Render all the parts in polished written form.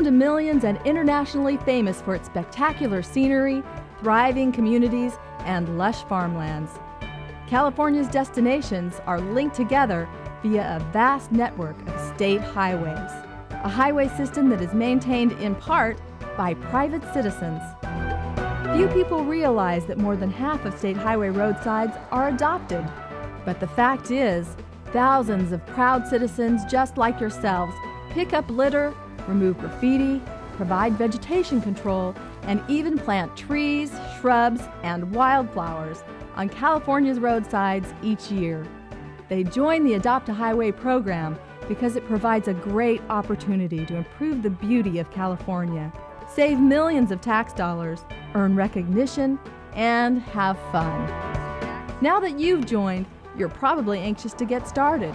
to millions and internationally famous for its spectacular scenery, thriving communities, and lush farmlands. California's destinations are linked together via a vast network of state highways, a highway system that is maintained in part by private citizens. Few people realize that more than half of state highway roadsides are adopted. But the fact is, thousands of proud citizens just like yourselves pick up litter, remove graffiti, provide vegetation control, and even plant trees, shrubs, and wildflowers on California's roadsides each year. They join the Adopt a Highway program because it provides a great opportunity to improve the beauty of California, save millions of tax dollars, earn recognition, and have fun. Now that you've joined, you're probably anxious to get started.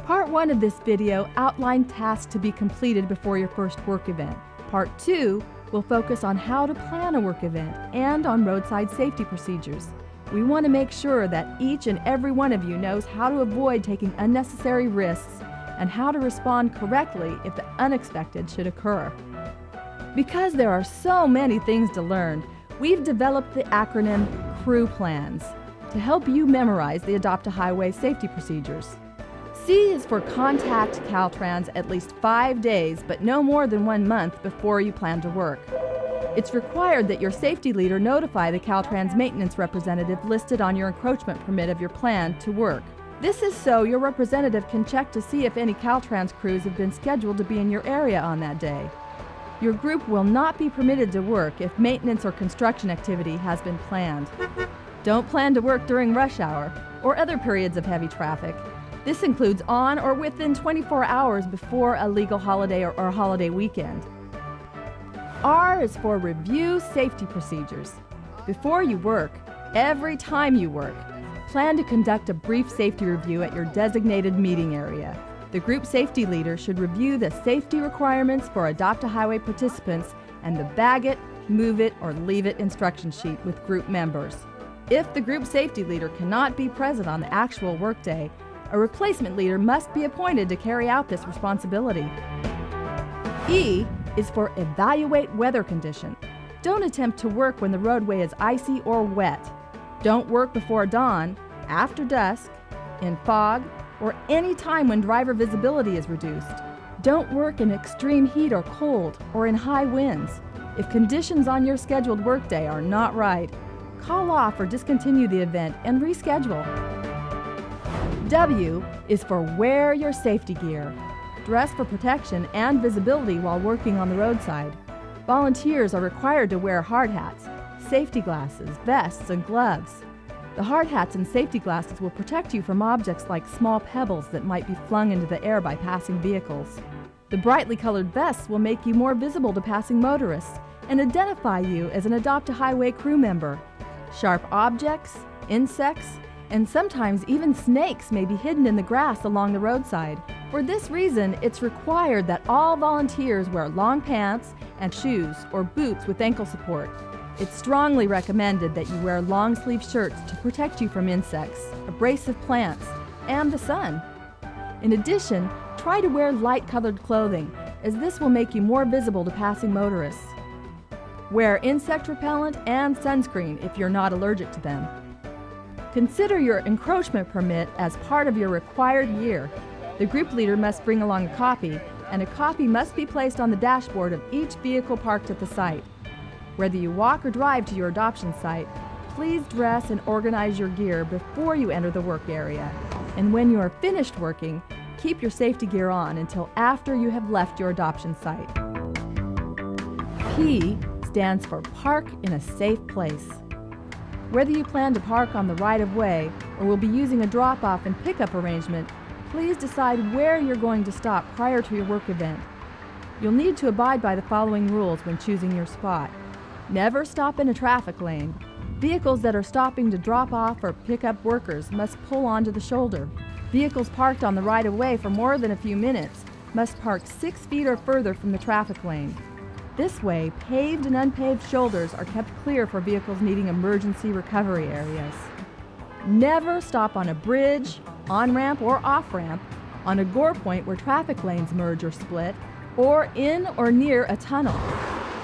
Part 1 of this video outlined tasks to be completed before your first work event. Part 2 will focus on how to plan a work event and on roadside safety procedures. We want to make sure that each and every one of you knows how to avoid taking unnecessary risks and how to respond correctly if the unexpected should occur. Because there are so many things to learn, we've developed the acronym CREW Plans to help you memorize the Adopt a Highway safety procedures. C is for contact Caltrans at least 5 days, but no more than 1 month before you plan to work. It's required that your safety leader notify the Caltrans maintenance representative listed on your encroachment permit of your plan to work. This is so your representative can check to see if any Caltrans crews have been scheduled to be in your area on that day. Your group will not be permitted to work if maintenance or construction activity has been planned. Don't plan to work during rush hour or other periods of heavy traffic. This includes on or within 24 hours before a legal holiday or holiday weekend. R is for review safety procedures. Before you work, every time you work, plan to conduct a brief safety review at your designated meeting area. The group safety leader should review the safety requirements for Adopt a Highway participants and the bag it, move it, or leave it instruction sheet with group members. If the group safety leader cannot be present on the actual workday, a replacement leader must be appointed to carry out this responsibility. E is for evaluate weather condition. Don't attempt to work when the roadway is icy or wet. Don't work before dawn, after dusk, in fog, or any time when driver visibility is reduced. Don't work in extreme heat or cold, or in high winds. If conditions on your scheduled workday are not right, call off or discontinue the event and reschedule. W is for wear your safety gear. Dress for protection and visibility while working on the roadside. Volunteers are required to wear hard hats, safety glasses, vests, and gloves. The hard hats and safety glasses will protect you from objects like small pebbles that might be flung into the air by passing vehicles. The brightly colored vests will make you more visible to passing motorists and identify you as an Adopt a Highway crew member. Sharp objects, insects, and sometimes even snakes may be hidden in the grass along the roadside. For this reason, it's required that all volunteers wear long pants and shoes or boots with ankle support. It's strongly recommended that you wear long-sleeve shirts to protect you from insects, abrasive plants, and the sun. In addition, try to wear light-colored clothing, as this will make you more visible to passing motorists. Wear insect repellent and sunscreen if you're not allergic to them. Consider your encroachment permit as part of your required year. The group leader must bring along a copy, and a copy must be placed on the dashboard of each vehicle parked at the site. Whether you walk or drive to your adoption site, please dress and organize your gear before you enter the work area. And when you are finished working, keep your safety gear on until after you have left your adoption site. P stands for Park in a Safe Place. Whether you plan to park on the right-of-way or will be using a drop-off and pickup arrangement, please decide where you're going to stop prior to your work event. You'll need to abide by the following rules when choosing your spot. Never stop in a traffic lane. Vehicles that are stopping to drop off or pick up workers must pull onto the shoulder. Vehicles parked on the right-of-way for more than a few minutes must park 6 feet or further from the traffic lane. This way, paved and unpaved shoulders are kept clear for vehicles needing emergency recovery areas. Never stop on a bridge, on-ramp or off-ramp, on a gore point where traffic lanes merge or split, or in or near a tunnel.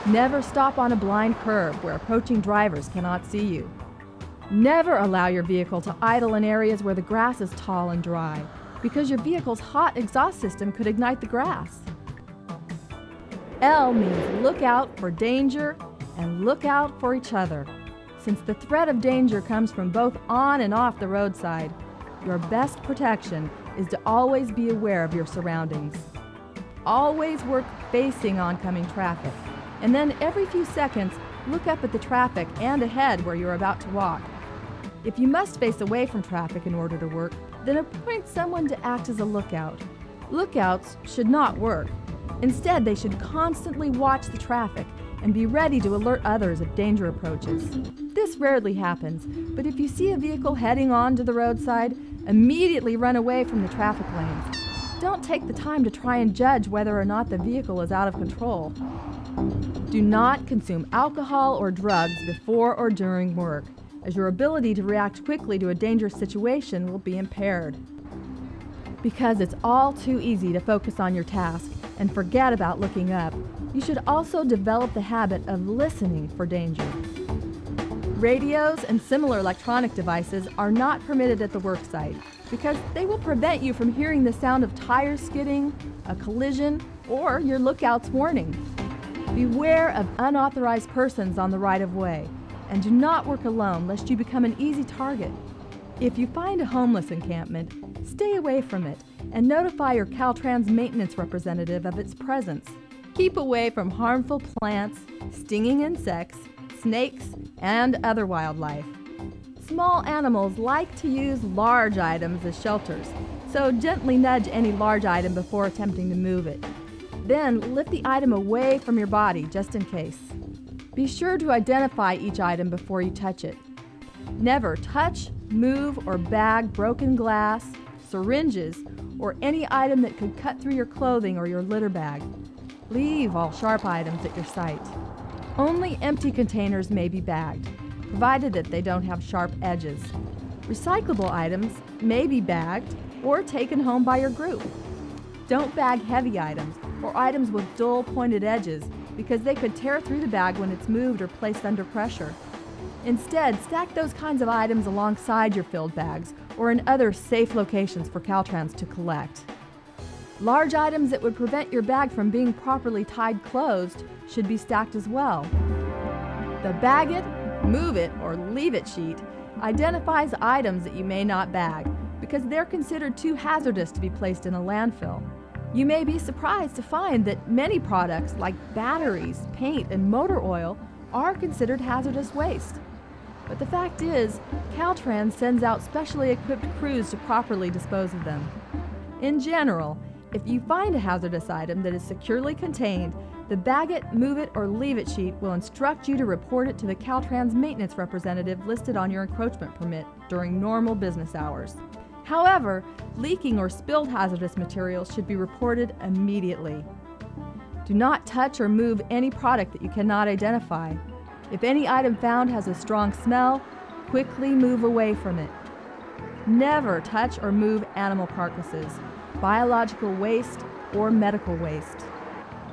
Never stop on a blind curb where approaching drivers cannot see you. Never allow your vehicle to idle in areas where the grass is tall and dry, because your vehicle's hot exhaust system could ignite the grass. L means look out for danger and look out for each other. Since the threat of danger comes from both on and off the roadside, your best protection is to always be aware of your surroundings. Always work facing oncoming traffic, and then every few seconds, look up at the traffic and ahead where you're about to walk. If you must face away from traffic in order to work, then appoint someone to act as a lookout. Lookouts should not work. Instead, they should constantly watch the traffic and be ready to alert others if danger approaches. This rarely happens, but if you see a vehicle heading onto the roadside, immediately run away from the traffic lanes. Don't take the time to try and judge whether or not the vehicle is out of control. Do not consume alcohol or drugs before or during work, as your ability to react quickly to a dangerous situation will be impaired. Because it's all too easy to focus on your task and forget about looking up, you should also develop the habit of listening for danger. Radios and similar electronic devices are not permitted at the work site because they will prevent you from hearing the sound of tires skidding, a collision, or your lookout's warning. Beware of unauthorized persons on the right-of-way, and do not work alone lest you become an easy target. If you find a homeless encampment, stay away from it and notify your Caltrans maintenance representative of its presence. Keep away from harmful plants, stinging insects, snakes, and other wildlife. Small animals like to use large items as shelters, so gently nudge any large item before attempting to move it. Then lift the item away from your body just in case. Be sure to identify each item before you touch it. Never touch, move, or bag broken glass, syringes, or any item that could cut through your clothing or your litter bag. Leave all sharp items at your site. Only empty containers may be bagged, provided that they don't have sharp edges. Recyclable items may be bagged or taken home by your group. Don't bag heavy items or items with dull pointed edges because they could tear through the bag when it's moved or placed under pressure. Instead, stack those kinds of items alongside your filled bags or in other safe locations for Caltrans to collect. Large items that would prevent your bag from being properly tied closed should be stacked as well. The bag it, move it, or leave it sheet identifies items that you may not bag because they're considered too hazardous to be placed in a landfill. You may be surprised to find that many products like batteries, paint, and motor oil are considered hazardous waste. But the fact is, Caltrans sends out specially equipped crews to properly dispose of them. In general, if you find a hazardous item that is securely contained, the bag it, move it, or leave it sheet will instruct you to report it to the Caltrans maintenance representative listed on your encroachment permit during normal business hours. However, leaking or spilled hazardous materials should be reported immediately. Do not touch or move any product that you cannot identify. If any item found has a strong smell, quickly move away from it. Never touch or move animal carcasses, biological waste, or medical waste.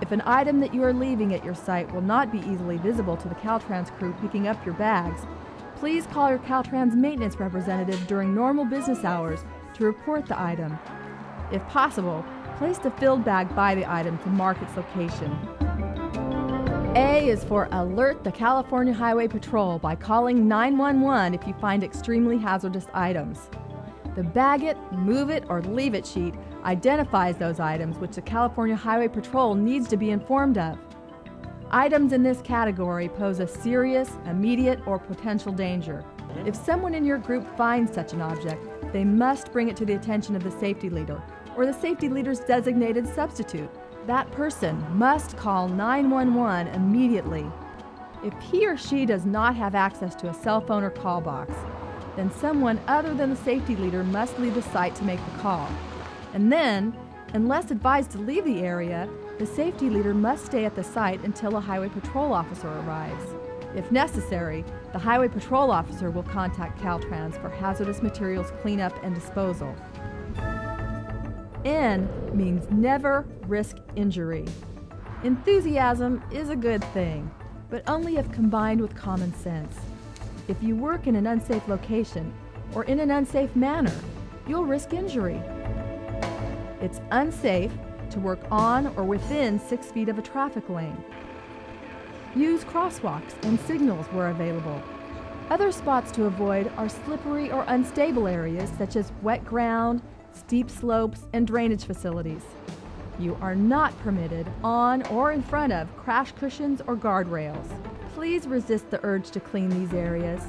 If an item that you are leaving at your site will not be easily visible to the Caltrans crew picking up your bags, please call your Caltrans maintenance representative during normal business hours to report the item. If possible, place the filled bag by the item to mark its location. A is for alert the California Highway Patrol by calling 911 if you find extremely hazardous items. The bag it, move it, or leave it sheet identifies those items which the California Highway Patrol needs to be informed of. Items in this category pose a serious, immediate, or potential danger. If someone in your group finds such an object, they must bring it to the attention of the safety leader or the safety leader's designated substitute. That person must call 911 immediately. If he or she does not have access to a cell phone or call box, then someone other than the safety leader must leave the site to make the call. And then, unless advised to leave the area, the safety leader must stay at the site until a highway patrol officer arrives. If necessary, the highway patrol officer will contact Caltrans for hazardous materials cleanup and disposal. N means never risk injury. Enthusiasm is a good thing, but only if combined with common sense. If you work in an unsafe location or in an unsafe manner, you'll risk injury. It's unsafe to work on or within 6 feet of a traffic lane. Use crosswalks and signals where available. Other spots to avoid are slippery or unstable areas such as wet ground, steep slopes, and drainage facilities. You are not permitted on or in front of crash cushions or guardrails. Please resist the urge to clean these areas.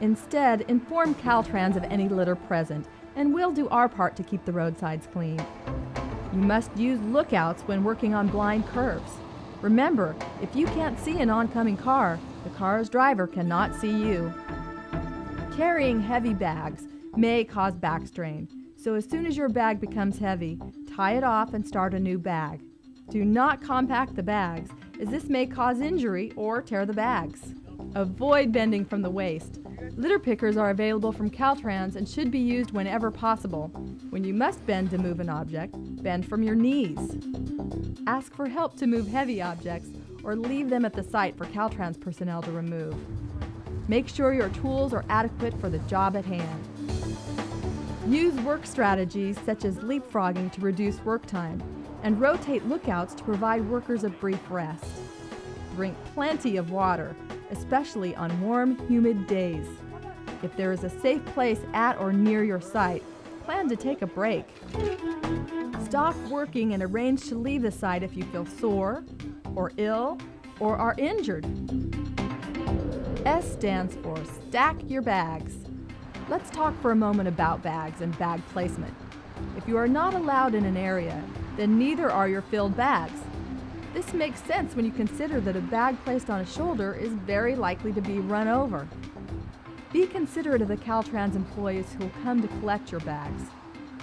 Instead, inform Caltrans of any litter present, and we'll do our part to keep the roadsides clean. You must use lookouts when working on blind curves. Remember, if you can't see an oncoming car, the car's driver cannot see you. Carrying heavy bags may cause back strain, so as soon as your bag becomes heavy, tie it off and start a new bag. Do not compact the bags, as this may cause injury or tear the bags. Avoid bending from the waist. Litter pickers are available from Caltrans and should be used whenever possible. When you must bend to move an object, bend from your knees. Ask for help to move heavy objects or leave them at the site for Caltrans personnel to remove. Make sure your tools are adequate for the job at hand. Use work strategies such as leapfrogging to reduce work time, and rotate lookouts to provide workers a brief rest. Drink plenty of water, especially on warm, humid days. If there is a safe place at or near your site, plan to take a break. Stop working and arrange to leave the site if you feel sore, or ill, or are injured. S stands for stack your bags. Let's talk for a moment about bags and bag placement. If you are not allowed in an area, then neither are your filled bags. This makes sense when you consider that a bag placed on a shoulder is very likely to be run over. Be considerate of the Caltrans employees who will come to collect your bags.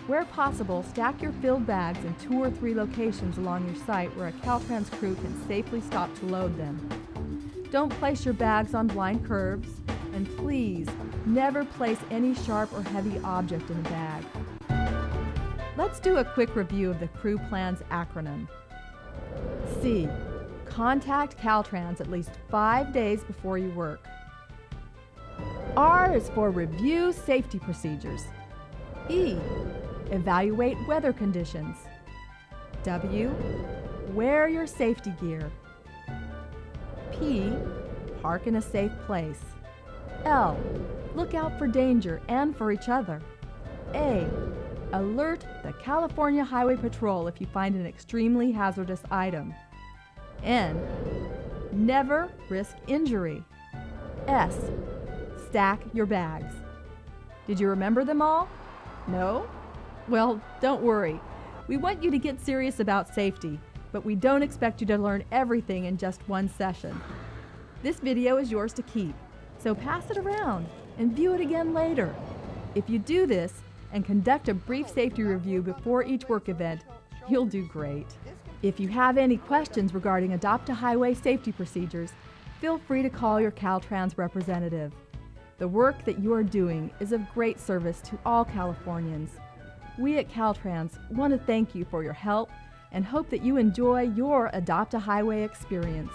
Where possible, stack your filled bags in 2 or 3 locations along your site where a Caltrans crew can safely stop to load them. Don't place your bags on blind curves, and please never place any sharp or heavy object in a bag. Let's do a quick review of the crew plan's acronym. C. Contact Caltrans at least 5 days before you work. R is for review safety procedures. E. Evaluate weather conditions. W. Wear your safety gear. P. Park in a safe place. L. Look out for danger and for each other. A. Alert the California Highway Patrol if you find an extremely hazardous item. N. Never risk injury. S. Stack your bags. Did you remember them all? No? Well, don't worry. We want you to get serious about safety, but we don't expect you to learn everything in just one session. This video is yours to keep, so pass it around and view it again later. If you do this and conduct a brief safety review before each work event, you'll do great. If you have any questions regarding Adopt a Highway safety procedures, feel free to call your Caltrans representative. The work that you are doing is of great service to all Californians. We at Caltrans want to thank you for your help and hope that you enjoy your Adopt a Highway experience.